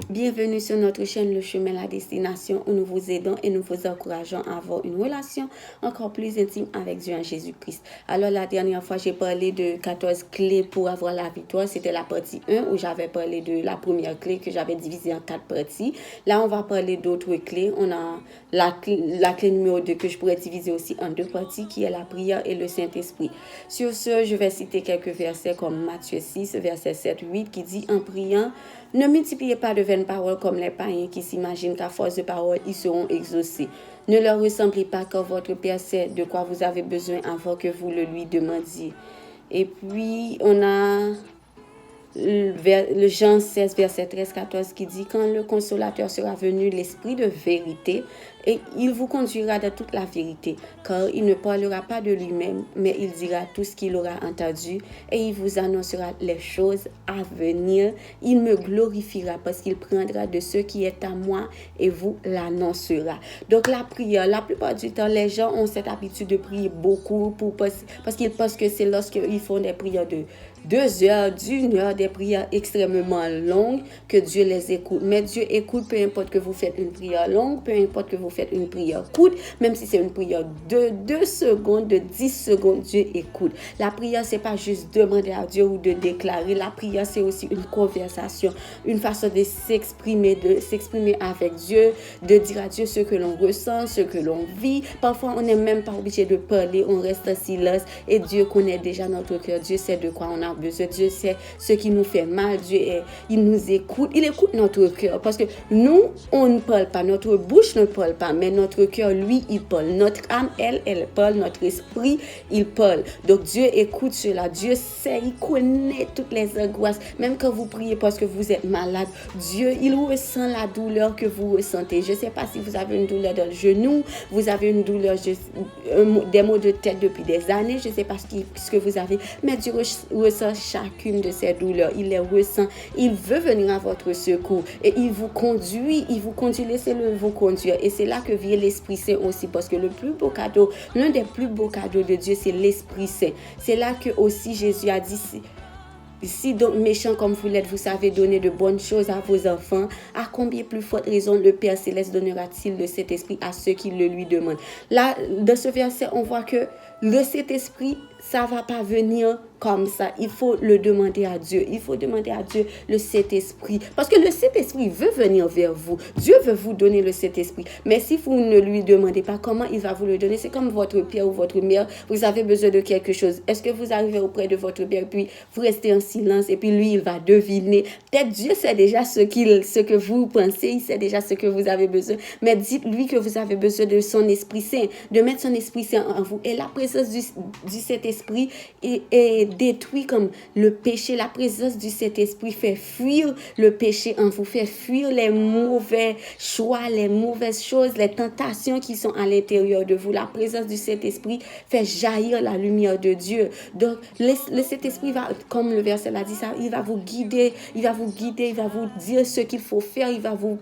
Bienvenue sur notre chaîne Le Chemin, la Destination, où nous vous aidons et nous vous encourageons à avoir une relation encore plus intime avec Dieu en Jésus-Christ. Alors, la dernière fois, j'ai parlé de 14 clés pour avoir la victoire. C'était la partie 1 où j'avais parlé de la première clé que j'avais divisée en 4 parties. Là, on va parler d'autres clés. On a la clé numéro 2 que je pourrais diviser aussi en 2 parties, qui est la prière et le Saint-Esprit. Sur ce, je vais citer quelques versets comme Matthieu 6, verset 7-8, qui dit « En priant, ne multipliez pas de vaines paroles comme les païens qui s'imaginent qu'à force de paroles, ils seront exaucés. Ne leur ressemblez pas, car votre Père sait de quoi vous avez besoin avant que vous le lui demandiez. » Et puis, on a le Jean 16, verset 13-14 qui dit « Quand le consolateur sera venu, l'esprit de vérité, et il vous conduira dans toute la vérité, car il ne parlera pas de lui-même, mais il dira tout ce qu'il aura entendu, et il vous annoncera les choses à venir. Il me glorifiera parce qu'il prendra de ce qui est à moi et vous l'annoncera. » Donc la prière, la plupart du temps, les gens ont cette habitude de prier beaucoup parce qu'ils pensent que c'est lorsqu'ils font des prières de 2 heures, d'1 heure, des prières extrêmement longues, que Dieu les écoute. Mais Dieu écoute, peu importe que vous faites une prière longue, peu importe que vous faites une prière courte, même si c'est une prière de 2 secondes, de 10 secondes, Dieu écoute. La prière, c'est pas juste demander à Dieu ou de déclarer. La prière, c'est aussi une conversation, une façon de s'exprimer avec Dieu, de dire à Dieu ce que l'on ressent, ce que l'on vit. Parfois, on n'est même pas obligé de parler, on reste en silence et Dieu connaît déjà notre cœur. Dieu sait de quoi on a besoin. Dieu sait ce qui nous fait mal. Il nous écoute. Il écoute notre cœur parce que nous, on ne parle pas. Notre bouche ne parle pas, mais notre cœur, lui, il parle. Notre âme, elle parle. Notre esprit, il parle. Donc, Dieu écoute cela. Dieu sait, il connaît toutes les angoisses. Même quand vous priez parce que vous êtes malade, Dieu, il ressent la douleur que vous ressentez. Je ne sais pas si vous avez une douleur dans le genou, vous avez une douleur, des maux de tête depuis des années. Je ne sais pas ce que vous avez, mais Dieu ressent chacune de ces douleurs. Il les ressent. Il veut venir à votre secours et il vous conduit. Laissez-le vous conduire. Et c'est là que vient l'Esprit Saint aussi, parce que l'un des plus beaux cadeaux de Dieu, c'est l'Esprit Saint. C'est là que aussi Jésus a dit, si donc méchants comme vous l'êtes, vous savez donner de bonnes choses à vos enfants, à combien plus forte raison le Père Céleste donnera-t-il de cet esprit à ceux qui le lui demandent. Là, dans ce verset, on voit que le Saint-Esprit, ça va pas venir comme ça. Il faut le demander à Dieu. Il faut demander à Dieu le Saint-Esprit. Parce que le Saint-Esprit veut venir vers vous. Dieu veut vous donner le Saint-Esprit. Mais si vous ne lui demandez pas comment il va vous le donner, c'est comme votre père ou votre mère. Vous avez besoin de quelque chose. Est-ce que vous arrivez auprès de votre père, puis vous restez en silence, et puis lui, il va deviner. Peut-être Dieu sait déjà ce que vous pensez. Il sait déjà ce que vous avez besoin. Mais dites-lui que vous avez besoin de son Esprit Saint, de mettre son Esprit Saint en vous. Et la présence du Saint-Esprit est détruit comme le péché. La présence du Saint-Esprit fait fuir le péché en vous, fait fuir les mauvais choix, les mauvaises choses, les tentations qui sont à l'intérieur de vous. La présence du Saint-Esprit fait jaillir la lumière de Dieu. Donc, le Saint-Esprit va, comme le verset l'a dit, il va vous guider, il va vous dire ce qu'il faut faire, il va vous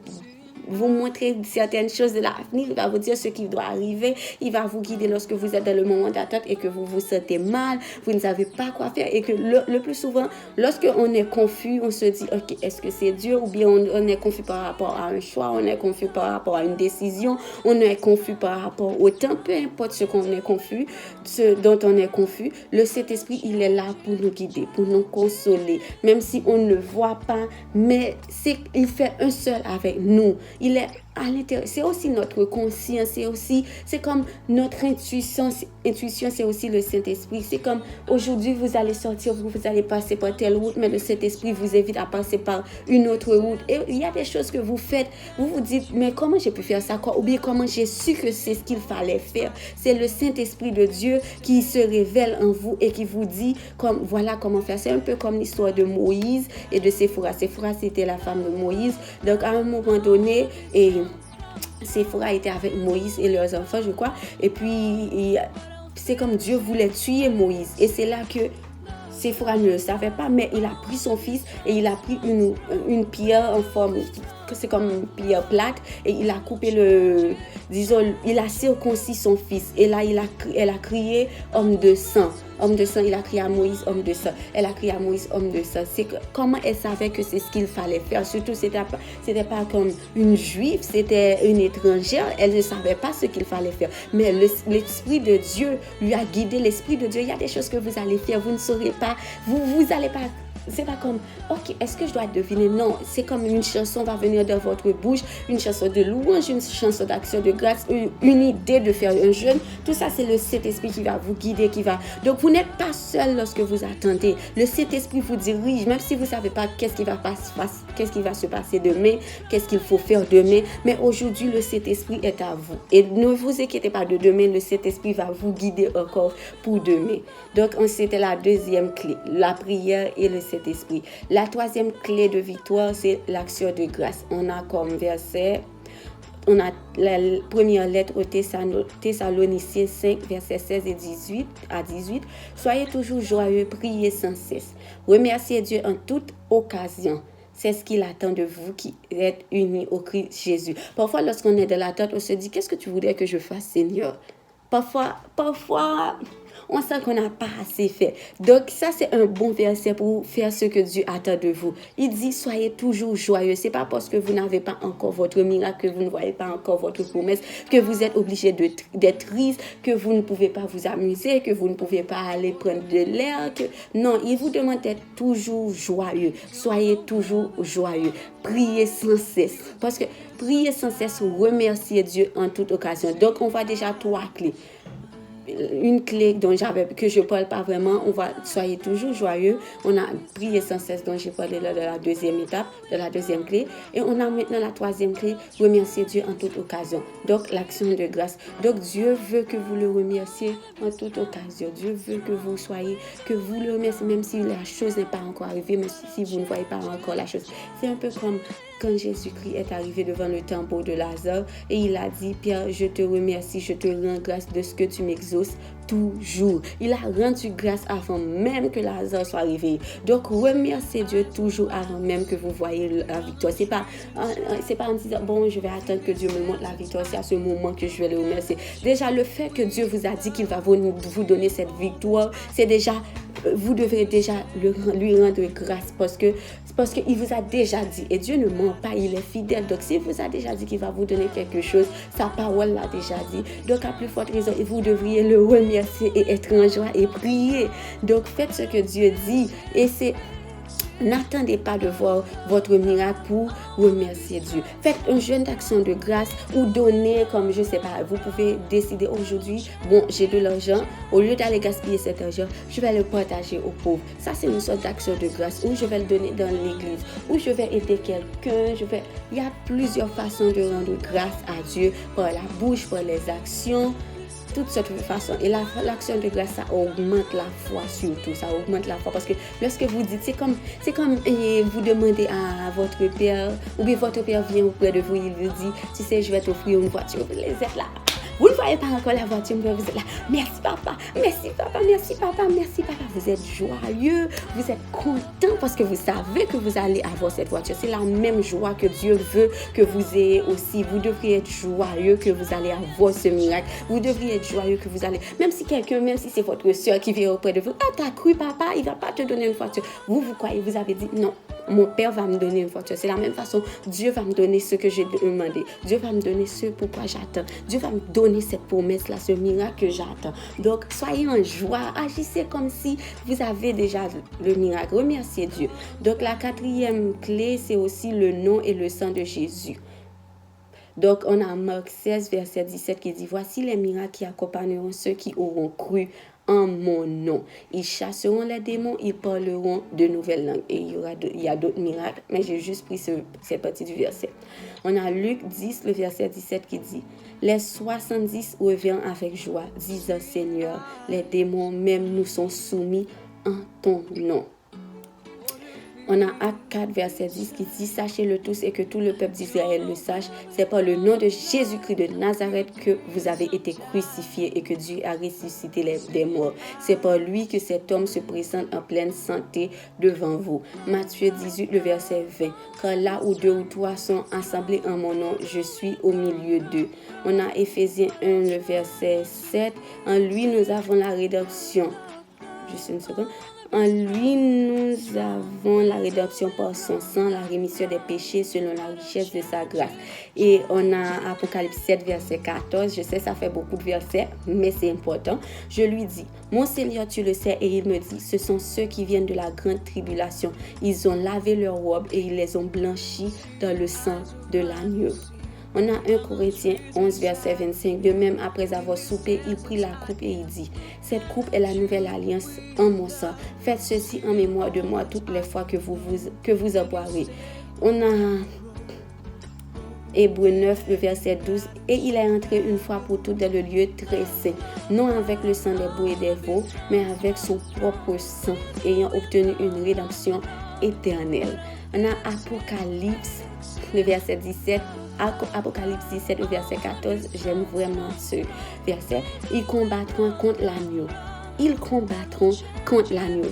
montrer certaines choses de l'avenir, il va vous dire ce qui doit arriver, il va vous guider lorsque vous êtes dans le moment d'attente et que vous vous sentez mal, vous ne savez pas quoi faire, et que le plus souvent, lorsqu'on est confus, on se dit, ok, est-ce que c'est Dieu, ou bien on est confus par rapport à un choix, on est confus par rapport à une décision, on est confus par rapport au temps, peu importe ce qu'on est confus, ce dont on est confus, le Saint-Esprit, il est là pour nous guider, pour nous consoler, même si on ne le voit pas, mais il fait un seul avec nous. Il est à l'intérieur. C'est aussi notre conscience, c'est comme notre intuition, c'est aussi le Saint-Esprit. C'est comme aujourd'hui, vous allez sortir, vous allez passer par telle route, mais le Saint-Esprit vous invite à passer par une autre route. Et il y a des choses que vous faites, vous vous dites, mais comment j'ai pu faire ça, quoi? Ou bien comment j'ai su que c'est ce qu'il fallait faire. C'est le Saint-Esprit de Dieu qui se révèle en vous et qui vous dit, voilà comment faire. C'est un peu comme l'histoire de Moïse et de Séphora. Séphora, c'était la femme de Moïse. Donc, à un moment donné, Séphora était avec Moïse et leurs enfants, je crois. Et puis, c'est comme Dieu voulait tuer Moïse. Et c'est là que Séphora ne le savait pas, mais il a pris son fils et il a pris une pierre en forme c'est comme une pierre plate, et il a coupé disons, il a circoncis son fils. Et là, elle a crié homme de sang. Homme de sang, il a crié à Moïse, homme de sang. Elle a crié à Moïse, homme de sang. C'est comment elle savait que c'est ce qu'il fallait faire. Surtout, c'était pas comme une juive, c'était une étrangère. Elle ne savait pas ce qu'il fallait faire. Mais l'Esprit de Dieu lui a guidé. L'Esprit de Dieu, il y a des choses que vous allez faire, vous ne saurez pas. Vous allez pas. C'est pas comme, ok, est-ce que je dois deviner? Non, c'est comme une chanson va venir de votre bouche, une chanson de louange, une chanson d'action de grâce, une idée de faire un jeûne. Tout ça, c'est le Saint-Esprit qui va vous guider, Donc, vous n'êtes pas seul lorsque vous attendez. Le Saint-Esprit vous dirige, même si vous ne savez pas qu'est-ce qui va se passer demain, qu'est-ce qu'il faut faire demain. Mais aujourd'hui, le Saint-Esprit est à vous. Et ne vous inquiétez pas de demain, le Saint-Esprit va vous guider encore pour demain. Donc, c'était la deuxième clé, la prière et le Saint-Esprit. La troisième clé de victoire, c'est l'action de grâce. On a comme verset, on a la première lettre aux Thessaloniciens 5, versets 16 et 18 à 18. Soyez toujours joyeux, priez sans cesse. Remerciez Dieu en toute occasion. C'est ce qu'il attend de vous qui êtes unis au Christ Jésus. Parfois, lorsqu'on est dans l'attente, on se dit, qu'est-ce que tu voudrais que je fasse, Seigneur? Parfois, on sent qu'on n'a pas assez fait. Donc, ça, c'est un bon verset pour faire ce que Dieu attend de vous. Il dit, soyez toujours joyeux. Ce n'est pas parce que vous n'avez pas encore votre miracle, que vous ne voyez pas encore votre promesse, que vous êtes obligé d'être triste, que vous ne pouvez pas vous amuser, que vous ne pouvez pas aller prendre de l'air. Non, il vous demande d'être toujours joyeux. Soyez toujours joyeux. Priez sans cesse. Parce que prier sans cesse, remercier Dieu en toute occasion. Donc, on voit déjà 3 clés. Une clé que je ne parle pas vraiment, soyez toujours joyeux. On a prié sans cesse, dont j'ai parlé là de la deuxième étape, de la deuxième clé. Et on a maintenant la troisième clé, remercier Dieu en toute occasion. Donc, l'action de grâce. Donc, Dieu veut que vous le remerciez en toute occasion. Dieu veut que vous le remerciez, même si la chose n'est pas encore arrivée, même si vous ne voyez pas encore la chose. C'est un peu comme quand Jésus-Christ est arrivé devant le tombeau de Lazare et il a dit, Pierre, je te remercie, je te rends grâce de ce que tu m'exauces toujours. Il a rendu grâce avant même que Lazare soit arrivé. Donc, remerciez Dieu toujours avant même que vous voyez la victoire. C'est pas en disant, bon, je vais attendre que Dieu me montre la victoire. C'est à ce moment que je vais le remercier. Déjà, le fait que Dieu vous a dit qu'il va vous donner cette victoire, c'est déjà, vous devrez déjà lui rendre grâce parce qu'il vous a déjà dit. Et Dieu ne ment pas, il est fidèle. Donc, s'il vous a déjà dit qu'il va vous donner quelque chose, sa parole l'a déjà dit. Donc, à plus forte raison, vous devriez le remercier et être en joie et prier. Donc, faites ce que Dieu dit. Et n'attendez pas de voir votre miracle pour remercier Dieu. Faites un jeûne d'action de grâce ou donnez, comme je ne sais pas, vous pouvez décider aujourd'hui, bon, j'ai de l'argent, au lieu d'aller gaspiller cet argent, je vais le partager aux pauvres. Ça, c'est une sorte d'action de grâce ou je vais le donner dans l'église ou je vais aider quelqu'un. Il y a plusieurs façons de rendre grâce à Dieu par la bouche, par les actions. Toutes sortes de façons. Et l'action de grâce, ça augmente la foi surtout. Ça augmente la foi parce que lorsque vous dites, c'est comme vous demandez à votre père, ou bien votre père vient auprès de vous, il vous dit, tu sais, je vais t'offrir une voiture. Vous êtes là. Vous ne voyez pas encore la voiture, mais vous êtes là. Merci papa, merci papa, merci papa, merci papa. Vous êtes joyeux, vous êtes content parce que vous savez que vous allez avoir cette voiture. C'est la même joie que Dieu veut que vous ayez aussi. Vous devriez être joyeux que vous allez avoir ce miracle. Vous devriez être joyeux que vous allez, même si c'est votre soeur qui vient auprès de vous, ah, t'as cru papa, il va pas te donner une voiture. Vous croyez, vous avez dit non. Mon père va me donner une voiture. C'est la même façon. Dieu va me donner ce que j'ai demandé. Dieu va me donner ce pourquoi j'attends. Dieu va me donner cette promesse-là, ce miracle que j'attends. Donc, soyez en joie. Agissez comme si vous avez déjà le miracle. Remerciez Dieu. Donc, la quatrième clé, c'est aussi le nom et le sang de Jésus. Donc, on a Marc 16, verset 17 qui dit, voici les miracles qui accompagneront ceux qui auront cru en mon nom. Ils chasseront les démons, ils parleront de nouvelles langues. Et il y a d'autres miracles, mais j'ai juste pris cette partie du verset. On a Luc 10, le verset 17 qui dit, les 70 revinrent avec joie, disant, Seigneur, les démons même nous sont soumis en ton nom. On a Acte 4, verset 10 qui dit « Sachez-le tous et que tout le peuple d'Israël le sache, c'est par le nom de Jésus-Christ de Nazareth que vous avez été crucifiés et que Dieu a ressuscité des morts. C'est par lui que cet homme se présente en pleine santé devant vous. » Matthieu 18, le verset 20. « Car là où 2 ou 3 sont assemblés en mon nom, je suis au milieu d'eux. » On a Éphésiens 1, le verset 7. « En lui, nous avons la rédemption. » Juste une seconde. En lui, nous avons la rédemption par son sang, la rémission des péchés selon la richesse de sa grâce. Et on a Apocalypse 7, verset 14. Je sais, ça fait beaucoup de versets, mais c'est important. Je lui dis, mon Seigneur, tu le sais. Et il me dit, ce sont ceux qui viennent de la grande tribulation. Ils ont lavé leurs robes et ils les ont blanchis dans le sang de l'agneau. On a 1 Corinthiens 11, verset 25. De même, après avoir soupé, il prit la coupe et il dit, « Cette coupe est la nouvelle alliance en mon sang. Faites ceci en mémoire de moi toutes les fois que vous en boirez. » On a Hébreux 9, le verset 12. « Et il est entré une fois pour toutes dans le lieu très saint, non avec le sang des boucs et des veaux, mais avec son propre sang, ayant obtenu une rédemption éternelle. » On a Apocalypse, le verset 17. Apocalypse 17, le verset 14, j'aime vraiment ce verset. Ils combattront contre l'agneau. Ils combattront contre l'agneau.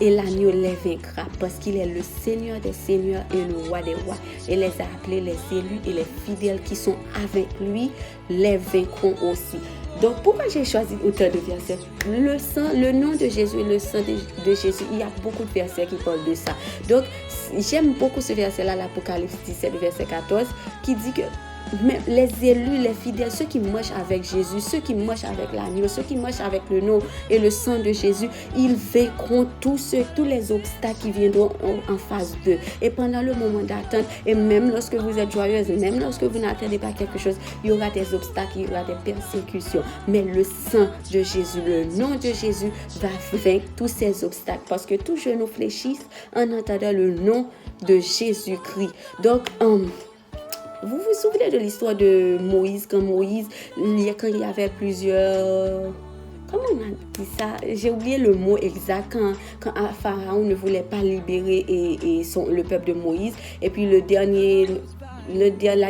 Et l'agneau les vaincra parce qu'il est le Seigneur des seigneurs et le roi des rois. Et les a appelés les élus et les fidèles qui sont avec lui les vaincront aussi. Donc, pourquoi j'ai choisi autant de versets? Le nom de Jésus et le sang de Jésus, il y a beaucoup de versets qui parlent de ça. Donc, j'aime beaucoup ce verset-là, l'Apocalypse 17, verset 14, qui dit que même les élus, les fidèles, ceux qui marchent avec Jésus, ceux qui marchent avec l'agneau, ceux qui marchent avec le nom et le sang de Jésus, ils vaincront tous les obstacles qui viendront en face d'eux. Et pendant le moment d'attente, et même lorsque vous êtes joyeuse, même lorsque vous n'attendez pas quelque chose, il y aura des obstacles, il y aura des persécutions. Mais le sang de Jésus, le nom de Jésus va vaincre tous ces obstacles parce que tout genou fléchisse en entendant le nom de Jésus-Christ. Donc, vous vous souvenez de l'histoire de Moïse, quand il y avait plusieurs... Comment on a dit ça? J'ai oublié le mot exact. Quand Pharaon ne voulait pas libérer le peuple de Moïse. Et puis la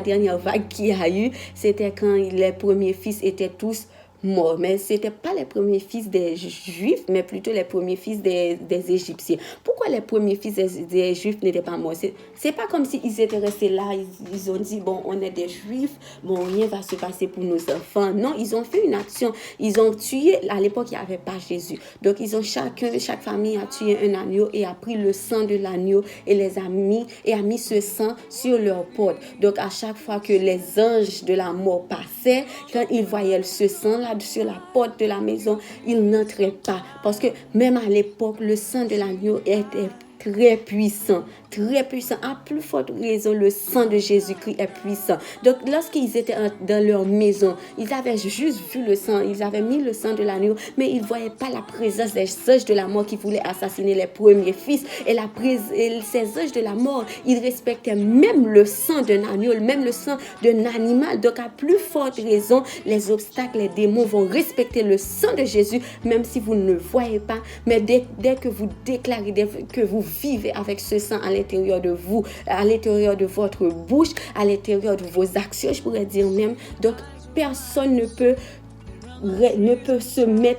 dernière vague qu'il y a eu, c'était quand les premiers fils étaient tous morts. Mais ce n'étaient pas les premiers fils des Juifs, mais plutôt les premiers fils des Égyptiens. Pourquoi les premiers fils des Juifs n'étaient pas morts? C'est pas comme s'ils étaient restés là, ils ont dit, bon, on est des Juifs, bon, rien va se passer pour nos enfants. Non, ils ont fait une action. Ils ont tué, à l'époque, il n'y avait pas Jésus. Donc, chaque famille a tué un agneau et a pris le sang de l'agneau et a mis ce sang sur leur porte. Donc, à chaque fois que les anges de la mort passaient, quand ils voyaient ce sang-là, sur la porte de la maison, ils n'entraient pas. Parce que même à l'époque, le sang de l'agneau était très puissant. À plus forte raison, le sang de Jésus-Christ est puissant. Donc, lorsqu'ils étaient dans leur maison, ils avaient juste vu le sang, ils avaient mis le sang de l'agneau, mais ils ne voyaient pas la présence des anges de la mort qui voulaient assassiner les premiers fils. Et ces anges de la mort, ils respectaient même le sang d'un agneau, même le sang d'un animal. Donc, à plus forte raison, les obstacles, les démons vont respecter le sang de Jésus, même si vous ne le voyez pas. Mais dès que vous déclarez, dès que vous vivez avec ce sang à l'intérieur de vous, à l'intérieur de votre bouche, à l'intérieur de vos actions, je pourrais dire même. Donc, personne ne peut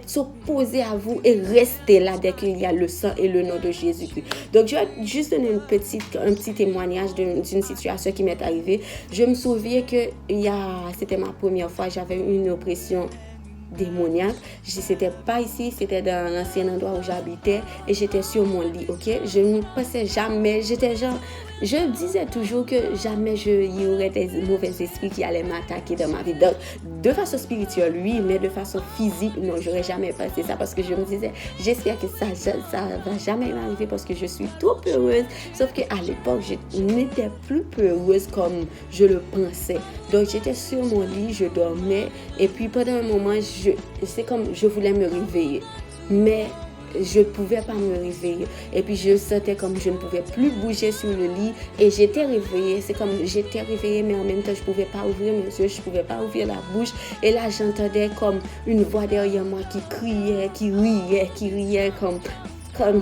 s'opposer à vous et rester là dès qu'il y a le sang et le nom de Jésus-Christ. Donc, je vais juste donner un petit témoignage d'une situation qui m'est arrivée. Je me souviens que c'était ma première fois, j'avais une oppression démoniaque. C'était pas ici, c'était dans l'ancien endroit où j'habitais et j'étais sur mon lit, ok? Je ne pensais jamais, je disais toujours que jamais il y aurait des mauvais esprits qui allaient m'attaquer dans ma vie. Donc, de façon spirituelle, oui, mais de façon physique, non, j'aurais jamais pensé ça parce que je me disais, j'espère que ça va jamais m'arriver parce que je suis trop peureuse. Sauf qu'à l'époque, je n'étais plus peureuse comme je le pensais. Donc, j'étais sur mon lit, je dormais et puis pendant un moment, c'est comme je voulais me réveiller. Mais je ne pouvais pas me réveiller. Et puis, je sentais comme je ne pouvais plus bouger sur le lit. Et j'étais réveillée. C'est comme j'étais réveillée, mais en même temps, je ne pouvais pas ouvrir mes yeux. Je ne pouvais pas ouvrir la bouche. Et là, j'entendais comme une voix derrière moi qui criait, qui riait, comme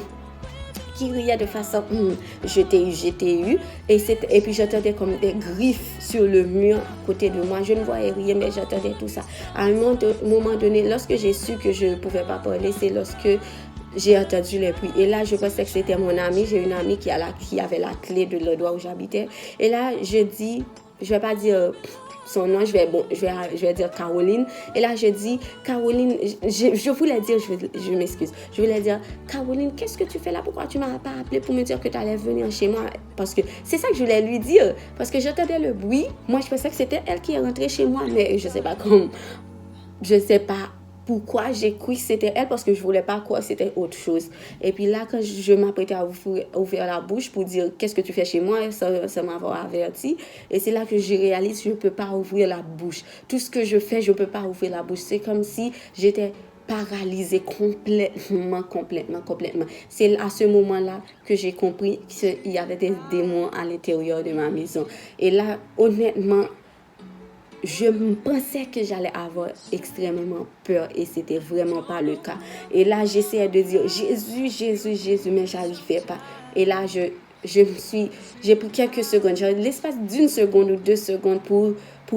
qui riait de façon je t'ai eu. Et puis j'entendais comme des griffes sur le mur à côté de moi. Je ne voyais rien, mais j'entendais tout ça. À un moment donné, lorsque j'ai su que je ne pouvais pas parler, c'est lorsque j'ai entendu les bruits. Et là, je pensais que c'était mon amie. J'ai une amie qui avait la clé de l'endroit où j'habitais. Et là, je dis, je vais pas dire son nom, je vais dire Caroline. Et là, je dis, Caroline, je voulais dire, je m'excuse, je voulais dire, Caroline, qu'est-ce que tu fais là? Pourquoi tu m'as pas appelé pour me dire que tu allais venir chez moi? Parce que c'est ça que je voulais lui dire. Parce que j'entendais le bruit. Moi, je pensais que c'était elle qui est rentrée chez moi, mais je sais pas comment. Je sais pas pourquoi j'ai cru que c'était elle, parce que je voulais pas croire que c'était autre chose. Et puis là, quand je m'apprêtais à ouvrir la bouche pour dire qu'est-ce que tu fais chez moi, ça m'avoir averti. Et c'est là que je réalise que je peux pas ouvrir la bouche. Tout ce que je fais, je peux pas ouvrir la bouche. C'est comme si j'étais paralysée complètement. C'est à ce moment-là que j'ai compris qu'il y avait des démons à l'intérieur de ma maison. Et là, honnêtement, je pensais que j'allais avoir extrêmement peur et c'était vraiment pas le cas. Et là, j'essayais de dire Jésus, mais j'arrivais pas. Et là, j'ai pris quelques secondes, l'espace d'une seconde ou 2 secondes pour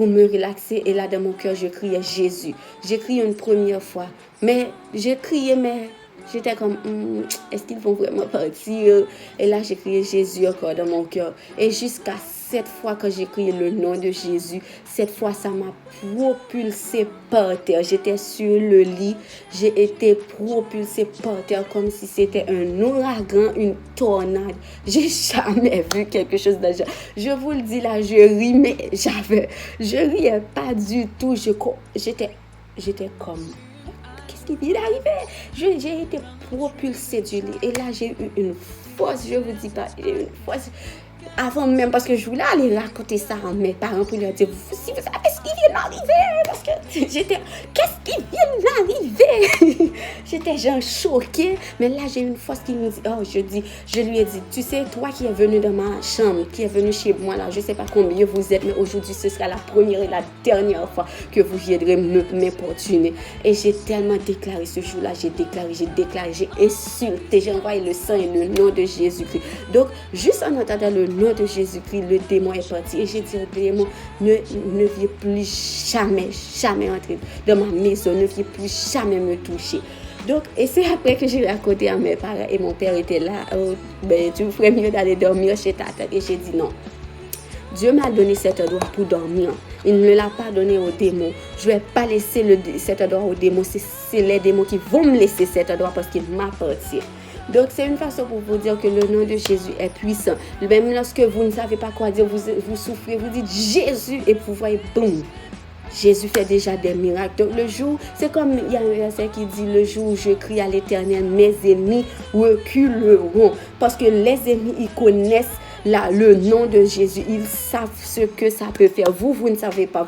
me relaxer. Et là, dans mon cœur, je criais Jésus. J'ai crié une première fois, mais j'ai crié, mais j'étais comme, est-ce qu'ils vont vraiment partir? Et là, j'ai crié Jésus encore dans mon cœur. Et jusqu'à cette fois que j'ai crié le nom de Jésus, cette fois, ça m'a propulsée par terre. J'étais sur le lit, j'ai été propulsée par terre comme si c'était un ouragan, une tornade. J'ai jamais vu quelque chose de genre. Je vous le dis là, je ris, mais je riais pas du tout. J'étais comme... Qu'est-ce qui vient d'arriver? J'ai été propulsée du lit. Et là, j'ai eu une force, je vous dis pas, j'ai eu une force. Avant même, parce que je voulais aller raconter ça à mes parents pour leur dire, si vous savez ce qui vient d'arriver, parce que qu'est-ce qui vient d'arriver? J'étais genre choquée, mais là j'ai une force qui me dit, je lui ai dit, tu sais, toi qui es venu dans ma chambre, qui est venu chez moi là, je sais pas combien vous êtes, mais aujourd'hui ce sera la première et la dernière fois que vous viendrez m'importuner. Et j'ai tellement déclaré ce jour-là, j'ai déclaré, j'ai insulté, j'ai envoyé le sang et le nom de Jésus-Christ. Donc, juste en entendant le nom de Jésus-Christ, le démon est parti. Et j'ai dit au démon, ne viens plus jamais entrer dans ma maison, ne viens plus jamais me toucher. Donc, et c'est après que j'ai raconté à mes parents et mon père était là, tu ferais mieux d'aller dormir chez ta tante. Et j'ai dit non. Dieu m'a donné cet endroit pour dormir. Il ne l'a pas donné aux démons. Je ne vais pas laisser cet endroit aux démons. C'est les démons qui vont me laisser cet endroit parce qu'il m'appartient. Donc, c'est une façon pour vous dire que le nom de Jésus est puissant. Même lorsque vous ne savez pas quoi dire, vous souffrez, vous dites Jésus et vous voyez, boum, Jésus fait déjà des miracles. Donc, le jour, c'est comme il y a un verset qui dit, le jour où je crie à l'Éternel, mes ennemis reculeront. Parce que les ennemis, ils connaissent le nom de Jésus, ils savent ce que ça peut faire. Vous ne savez pas.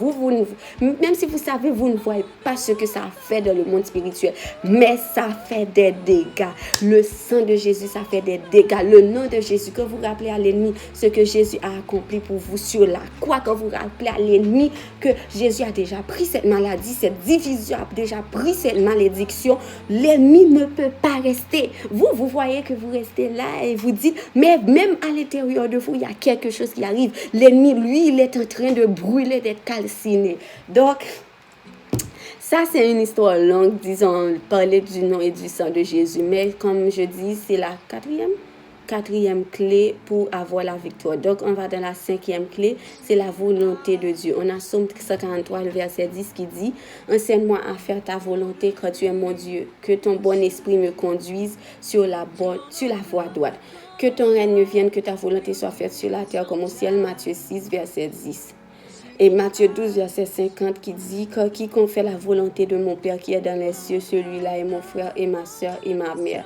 Même si vous savez, vous ne voyez pas ce que ça fait dans le monde spirituel. Mais ça fait des dégâts. Le sang de Jésus, ça fait des dégâts. Le nom de Jésus, quand vous rappelez à l'ennemi ce que Jésus a accompli pour vous sur la croix, quand vous rappelez à l'ennemi que Jésus a déjà pris cette maladie, cette division a déjà pris cette malédiction, l'ennemi ne peut pas rester. Vous voyez que vous restez là et vous dites, mais même à l'intérieur de vous, il y a quelque chose qui arrive. L'ennemi, lui, il est en train de brûler, d'être calciné. Donc, ça, c'est une histoire longue, disons, parler du nom et du sang de Jésus. Mais comme je dis, c'est la quatrième clé pour avoir la victoire. Donc, on va dans la 5e clé, c'est la volonté de Dieu. On a Somme 143, le verset 10 qui dit, « Enseigne-moi à faire ta volonté quand tu es mon Dieu, que ton bon esprit me conduise sur la voie droite. Que ton règne vienne, que ta volonté soit faite sur la terre comme au ciel. » Matthieu 6, verset 10. Et Matthieu 12, verset 50 qui dit, « Quiconque fait la volonté de mon Père qui est dans les cieux, celui-là est mon frère et ma soeur et ma mère. »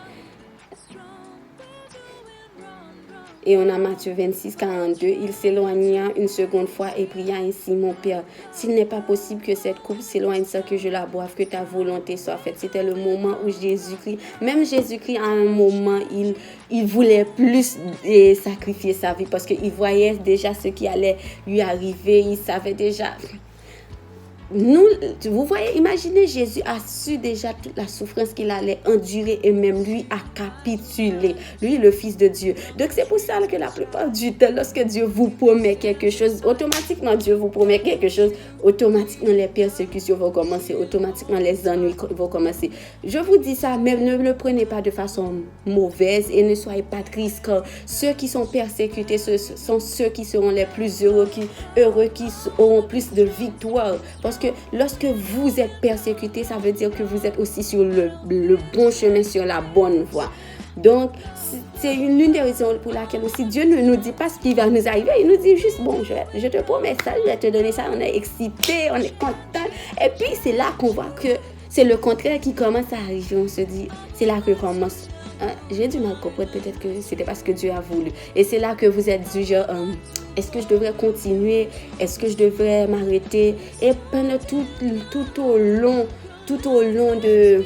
Et on a Matthieu 26, 42. Il s'éloigna une seconde fois et pria ainsi, mon Père, s'il n'est pas possible que cette coupe s'éloigne sans que je la boive, que ta volonté soit faite. C'était le moment où Jésus-Christ, même Jésus-Christ à un moment, il voulait plus sacrifier sa vie parce qu'il voyait déjà ce qui allait lui arriver. Il savait déjà. nous, vous voyez, imaginez, Jésus a su déjà toute la souffrance qu'il allait endurer et même lui a capitulé. Lui, le Fils de Dieu. Donc, c'est pour ça que la plupart du temps, lorsque Dieu vous promet quelque chose, automatiquement, Dieu vous promet quelque chose, automatiquement, les persécutions vont commencer, automatiquement, les ennuis vont commencer. Je vous dis ça, mais ne le prenez pas de façon mauvaise et ne soyez pas tristes, car ceux qui sont persécutés, ce sont ceux qui seront les plus heureux, qui auront plus de victoire. Parce que lorsque vous êtes persécuté, ça veut dire que vous êtes aussi sur le bon chemin, sur la bonne voie. Donc, c'est l'une des raisons pour laquelle aussi Dieu ne nous dit pas ce qui va nous arriver. Il nous dit juste, bon, je te promets ça, je vais te donner ça. On est excité, on est content. Et puis, c'est là qu'on voit que c'est le contraire qui commence à arriver. On se dit, c'est là que commence. J'ai du mal à comprendre, peut-être que c'était parce que Dieu a voulu. Et c'est là que vous êtes du genre, est-ce que je devrais continuer? Est-ce que je devrais m'arrêter? Et pendant tout au long de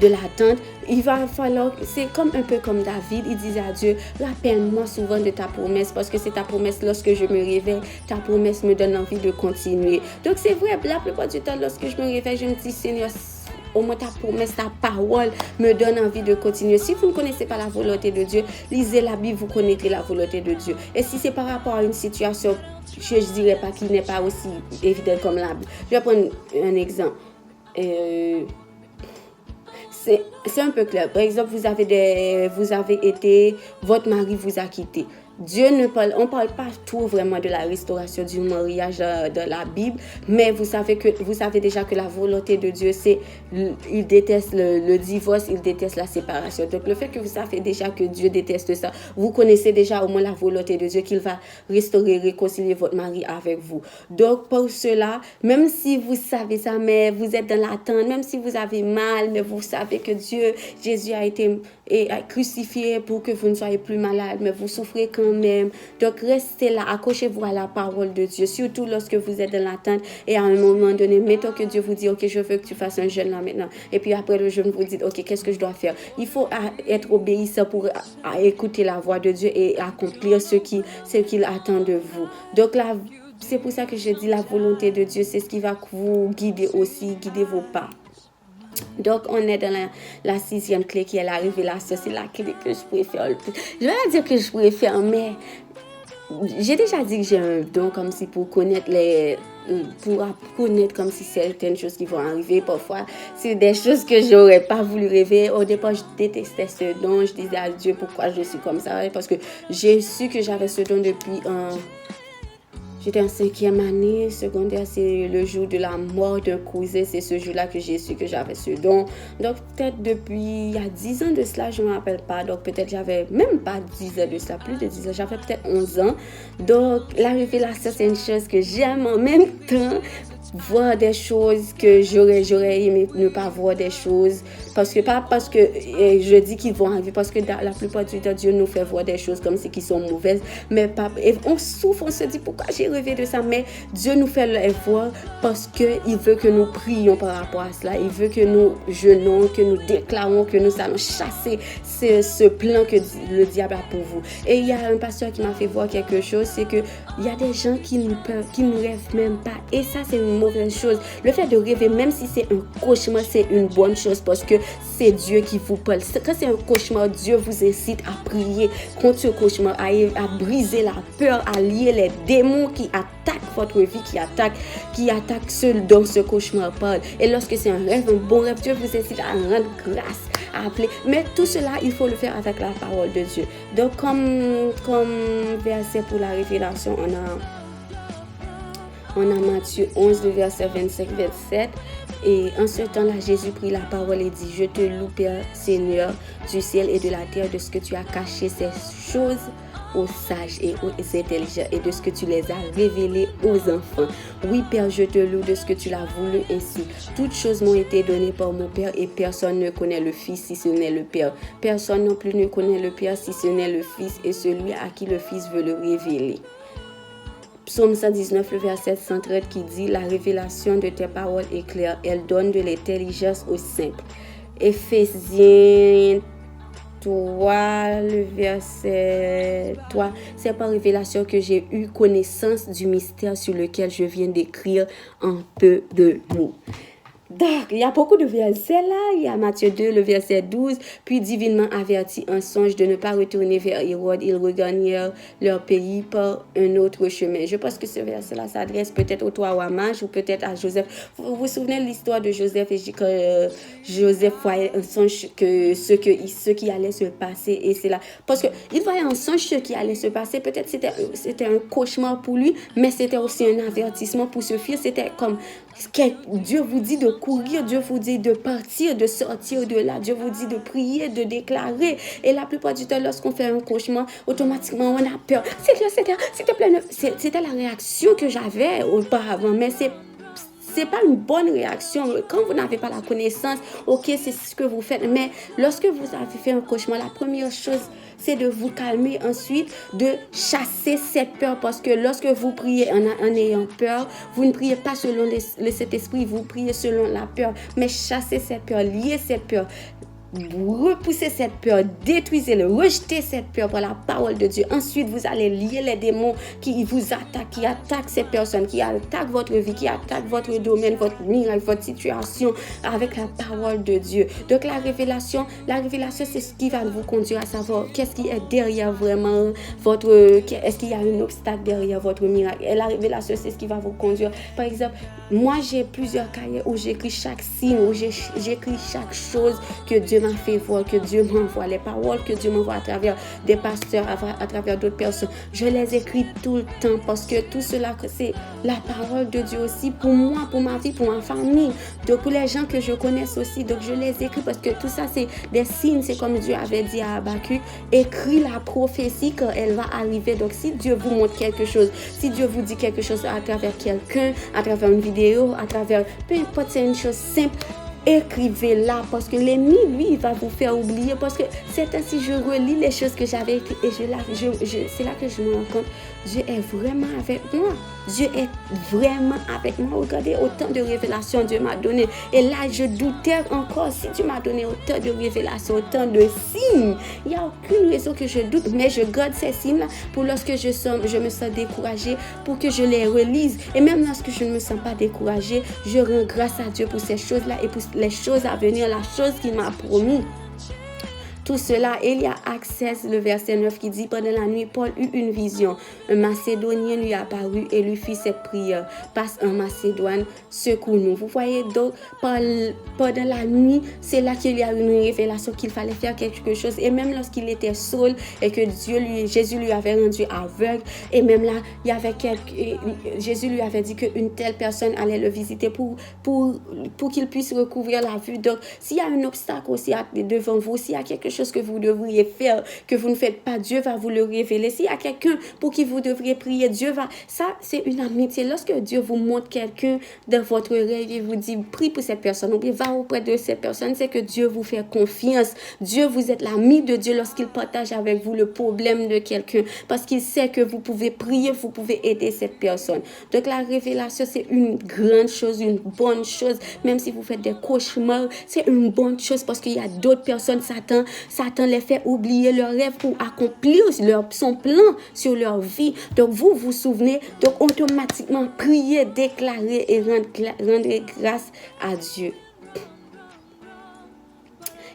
l'attente, il va falloir, c'est comme un peu comme David, il disait à Dieu, rappelle-moi souvent de ta promesse, parce que c'est ta promesse lorsque je me réveille, ta promesse me donne envie de continuer. Donc c'est vrai, la plupart du temps, lorsque je me réveille, je me dis, Seigneur, au moins ta promesse, ta parole me donne envie de continuer. Si vous ne connaissez pas la volonté de Dieu, lisez la Bible, vous connaîtrez la volonté de Dieu. Et si c'est par rapport à une situation, je ne dirais pas qu'il n'est pas aussi évident comme la Bible. Je vais prendre un exemple. C'est un peu clair. Par exemple, votre mari vous a quitté. On parle pas tout vraiment de la restauration du mariage dans la Bible, mais vous savez déjà que la volonté de Dieu, il déteste le divorce, il déteste la séparation. Donc le fait que vous savez déjà que Dieu déteste ça, vous connaissez déjà au moins la volonté de Dieu qu'il va restaurer, réconcilier votre mari avec vous. Donc pour cela, même si vous savez ça, mais vous êtes dans l'attente, même si vous avez mal, mais vous savez que Jésus a été crucifié pour que vous ne soyez plus malade, mais vous souffrez quand même. Donc restez là, accrochez-vous à la parole de Dieu, surtout lorsque vous êtes dans l'attente et à un moment donné, mettons que Dieu vous dit, ok, je veux que tu fasses un jeûne là maintenant. Et puis après le jeûne, vous dites, ok, qu'est-ce que je dois faire? Il faut être obéissant pour écouter la voix de Dieu et accomplir ce qu'il attend de vous. Donc là, c'est pour ça que je dis la volonté de Dieu, c'est ce qui va vous guider aussi, guider vos pas. Donc, on est dans la 6e clé qui est la révélation. C'est la clé que je préfère le plus. Je vais pas dire que je préfère, mais j'ai déjà dit que j'ai un don comme si pour connaître comme si certaines choses qui vont arriver. Parfois, c'est des choses que j'aurais pas voulu rêver. Au départ, je détestais ce don. Je disais à Dieu pourquoi je suis comme ça. Parce que j'ai su que j'avais ce don depuis j'étais en 5e année secondaire, c'est le jour de la mort d'un cousin, c'est ce jour-là que j'ai su que j'avais ce don. Donc peut-être depuis, il y a 10 ans de cela, je ne me rappelle pas, donc peut-être j'avais même pas 10 ans de cela, plus de 10 ans, j'avais peut-être 11 ans. Donc la révélation, c'est une chose que j'aime en même temps. Voir des choses que j'aurais aimé ne pas voir des choses parce que je dis qu'ils vont arriver, parce que la plupart du temps Dieu nous fait voir des choses comme si qui sont mauvaises, mais pas, et on souffre, on se dit pourquoi j'ai rêvé de ça, mais Dieu nous fait les voir parce que il veut que nous prions par rapport à cela, il veut que nous jeûnons, que nous déclarons que nous allons chasser ce plan que le diable a pour vous. Et il y a un pasteur qui m'a fait voir quelque chose, c'est que il y a des gens qui ne rêvent même pas, et ça c'est une mauvaise chose. Le fait de rêver, même si c'est un cauchemar, c'est une bonne chose parce que c'est Dieu qui vous parle. Quand c'est un cauchemar, Dieu vous incite à prier contre ce cauchemar, à briser la peur, à lier les démons qui attaquent votre vie, qui attaquent ceux dont ce cauchemar parle. Et lorsque c'est un rêve, un bon rêve, Dieu vous incite à rendre grâce, à appeler. Mais tout cela, il faut le faire avec la parole de Dieu. Donc, comme verset pour la révélation, on a Matthieu 11, le verset 25-27. Et en ce temps-là, Jésus prit la parole et dit, je te loue, Père, Seigneur du ciel et de la terre, de ce que tu as caché ces choses aux sages et aux intelligents et de ce que tu les as révélées aux enfants. Oui, Père, je te loue de ce que tu l'as voulu ainsi. Toutes choses m'ont été données par mon Père et personne ne connaît le Fils si ce n'est le Père. Personne non plus ne connaît le Père si ce n'est le Fils et celui à qui le Fils veut le révéler. Psaume 119, le verset 130 qui dit « La révélation de tes paroles est claire, elle donne de l'intelligence aux simples. » Éphésiens 3, le verset 3, c'est par révélation que j'ai eu connaissance du mystère sur lequel je viens d'écrire en peu de mots. Donc, il y a beaucoup de versets là. Il y a Matthieu 2, le verset 12. Puis, divinement averti en songe de ne pas retourner vers Hérode, ils regagnèrent leur pays par un autre chemin. Je pense que ce verset-là s'adresse peut-être aux trois mages ou peut-être à Joseph. Vous vous souvenez de l'histoire de Joseph et quand Joseph voyait un songe que ce qui allait se passer. Et c'est là. Parce qu'il voyait un songe ce qui allait se passer. Peut-être c'était un cauchemar pour lui, mais c'était aussi un avertissement pour se fier. C'était comme Dieu vous dit de courir, Dieu vous dit de partir, de sortir de là, Dieu vous dit de prier, de déclarer. Et la plupart du temps, lorsqu'on fait un cauchemar, automatiquement, on a peur. C'était la réaction que j'avais auparavant, mais c'est pas une bonne réaction. Quand vous n'avez pas la connaissance, ok, c'est ce que vous faites. Mais lorsque vous avez fait un cauchemar, la première chose, c'est de vous calmer. Ensuite, de chasser cette peur. Parce que lorsque vous priez en ayant peur, vous ne priez pas selon cet esprit, vous priez selon la peur. Mais chassez cette peur, liez cette peur. Repoussez cette peur, détruisez-le, rejetez cette peur par la parole de Dieu. Ensuite, vous allez lier les démons qui vous attaquent, qui attaquent ces personnes, qui attaquent votre vie, qui attaquent votre domaine, votre miracle, votre situation avec la parole de Dieu. Donc la révélation, c'est ce qui va vous conduire à savoir qu'est-ce qui est derrière vraiment est-ce qu'il y a un obstacle derrière votre miracle. Et la révélation, c'est ce qui va vous conduire. Par exemple, moi j'ai plusieurs cahiers où j'écris chaque signe, où j'écris chaque chose que Dieu m'a fait voir, que Dieu m'envoie, les paroles que Dieu m'envoie à travers des pasteurs, à travers d'autres personnes. Je les écris tout le temps parce que tout cela, c'est la parole de Dieu aussi pour moi, pour ma vie, pour ma famille, donc pour les gens que je connaisse aussi. Donc je les écris parce que tout ça, c'est des signes. C'est comme Dieu avait dit à Habakkuk, écris la prophétie quand elle va arriver. Donc si Dieu vous montre quelque chose, si Dieu vous dit quelque chose à travers quelqu'un, à travers une vidéo, à travers, peu importe, c'est une chose simple, écrivez-la parce que l'ennemi, lui, il va vous faire oublier. Parce que c'est ainsi, je relis les choses que j'avais écrites et c'est là que je me rends compte, Dieu est vraiment avec moi. Dieu est vraiment avec moi. Regardez, autant de révélations Dieu m'a donné. Et là, je doutais encore. Si Dieu m'a donné autant de révélations, autant de signes, il n'y a aucune raison que je doute. Mais je garde ces signes-là pour lorsque je me sens découragée, pour que je les relise. Et même lorsque je ne me sens pas découragée, je rends grâce à Dieu pour ces choses-là et pour les choses à venir, la chose qu'il m'a promis. Tout cela, Élie accesse le verset 9 qui dit, pendant la nuit, Paul eut une vision. Un Macédonien lui apparut et lui fit cette prière. Passe en Macédoine, secours-nous. Vous voyez, donc, pendant la nuit, c'est là qu'il y a eu une révélation qu'il fallait faire quelque chose. Et même lorsqu'il était seul et que Jésus lui avait rendu aveugle, et même là, Jésus lui avait dit qu'une telle personne allait le visiter pour qu'il puisse recouvrir la vue. Donc, s'il y a un obstacle aussi devant vous, s'il y a quelque chose que vous devriez faire, que vous ne faites pas, Dieu va vous le révéler. S'il y a quelqu'un pour qui vous devriez prier, Dieu va... Ça, c'est une amitié. Lorsque Dieu vous montre quelqu'un dans votre rêve et vous dit, prie pour cette personne, ou bien va auprès de cette personne, c'est que Dieu vous fait confiance. Dieu, vous êtes l'ami de Dieu lorsqu'il partage avec vous le problème de quelqu'un, parce qu'il sait que vous pouvez prier, vous pouvez aider cette personne. Donc, la révélation, c'est une grande chose, une bonne chose. Même si vous faites des cauchemars, c'est une bonne chose parce qu'il y a d'autres personnes, Satan les fait oublier leurs rêves pour accomplir son plan sur leur vie. Donc, vous vous souvenez, donc automatiquement, priez, déclarez et rendez grâce à Dieu.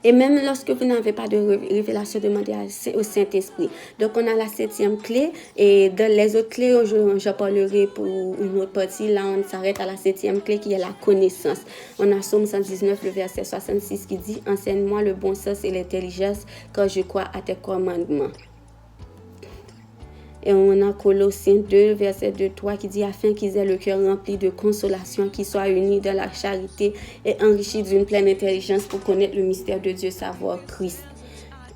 Et même lorsque vous n'avez pas de révélation, demandez au Saint-Esprit. Donc, on a la 7e clé. Et dans les autres clés, je parlerai pour une autre partie. Là, on s'arrête à la 7e clé qui est la connaissance. On a Psaume 119, le verset 66 qui dit « Enseigne-moi le bon sens et l'intelligence, car je crois à tes commandements. » Et on a Colossiens 2, verset 2-3 qui dit « Afin qu'ils aient le cœur rempli de consolation, qu'ils soient unis dans la charité et enrichis d'une pleine intelligence pour connaître le mystère de Dieu, savoir Christ. »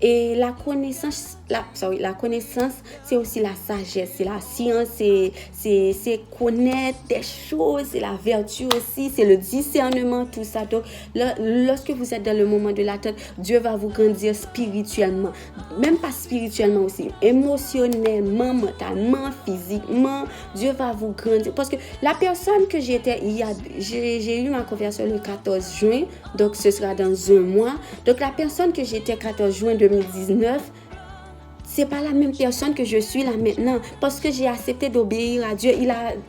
Et la connaissance la connaissance, c'est aussi la sagesse, c'est la science, c'est connaître des choses, c'est la vertu aussi, c'est le discernement, tout ça. Donc, lorsque vous êtes dans le moment de l'attente, Dieu va vous grandir spirituellement, même pas spirituellement aussi, émotionnellement, mentalement, physiquement, Dieu va vous grandir. Parce que la personne que j'étais, j'ai eu ma conversion le 14 juin, donc ce sera dans un mois. Donc, la personne que j'étais 14 juin 2019, c'est pas la même personne que je suis là maintenant, parce que j'ai accepté d'obéir à Dieu.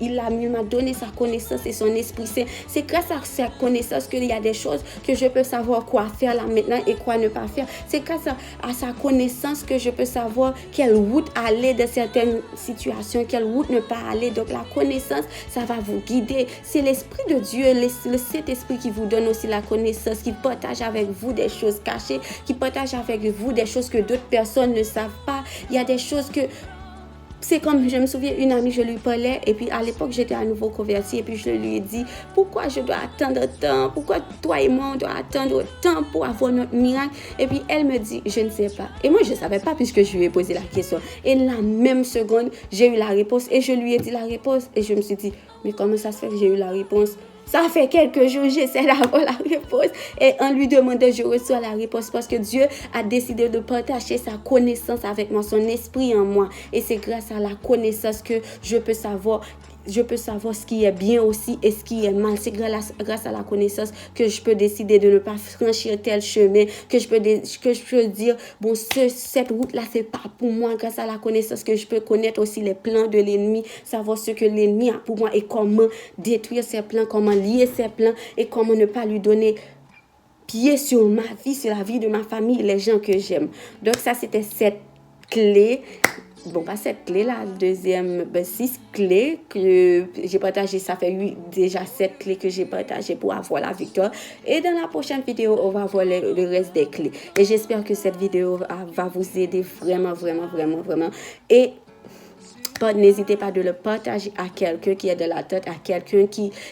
Il m'a donné sa connaissance et son Esprit Saint. C'est grâce à sa connaissance qu'il y a des choses que je peux savoir quoi faire là maintenant et quoi ne pas faire. C'est grâce à sa connaissance que je peux savoir quelle route aller dans certaines situations, quelle route ne pas aller. Donc la connaissance, ça va vous guider. C'est l'Esprit de Dieu, le Saint-Esprit qui vous donne aussi la connaissance, qui partage avec vous des choses cachées, qui partage avec vous des choses que d'autres personnes ne savent pas. Il y a des choses que c'est comme, je me souviens, une amie, je lui parlais, et puis à l'époque, j'étais à nouveau convertie, et puis je lui ai dit, pourquoi je dois attendre tant? Pourquoi toi et moi, on doit attendre tant pour avoir notre miracle? Et puis elle me dit, je ne sais pas. Et moi, je ne savais pas, puisque je lui ai posé la question. Et la même seconde, j'ai eu la réponse, et je lui ai dit la réponse, et je me suis dit, mais comment ça se fait que j'ai eu la réponse? Ça fait quelques jours, j'essaie d'avoir la réponse. Et en lui demandant, je reçois la réponse parce que Dieu a décidé de partager sa connaissance avec moi, son esprit en moi. Et c'est grâce à la connaissance que je peux savoir ce qui est bien aussi et ce qui est mal. C'est grâce à la connaissance que je peux décider de ne pas franchir tel chemin, que je peux dire, bon, cette route-là, c'est pas pour moi. Grâce à la connaissance que je peux connaître aussi les plans de l'ennemi, savoir ce que l'ennemi a pour moi et comment détruire ses plans, comment lier ses plans et comment ne pas lui donner pied sur ma vie, sur la vie de ma famille, les gens que j'aime. Donc ça, c'était cette clé. Bon, pas cette clé, la deuxième, 6 clés que j'ai partagées. Ça fait déjà 7 clés que j'ai partagées pour avoir la victoire. Et dans la prochaine vidéo, on va voir le reste des clés. Et j'espère que cette vidéo va vous aider vraiment, vraiment, vraiment, vraiment. Et n'hésitez pas de le partager à quelqu'un qui est de la tête, à quelqu'un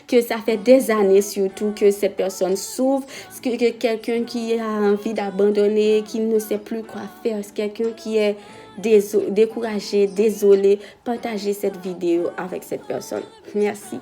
que ça fait des années surtout que cette personne souffre, que quelqu'un qui a envie d'abandonner, qui ne sait plus quoi faire, quelqu'un qui est découragé, désolé. Partagez cette vidéo avec cette personne. Merci.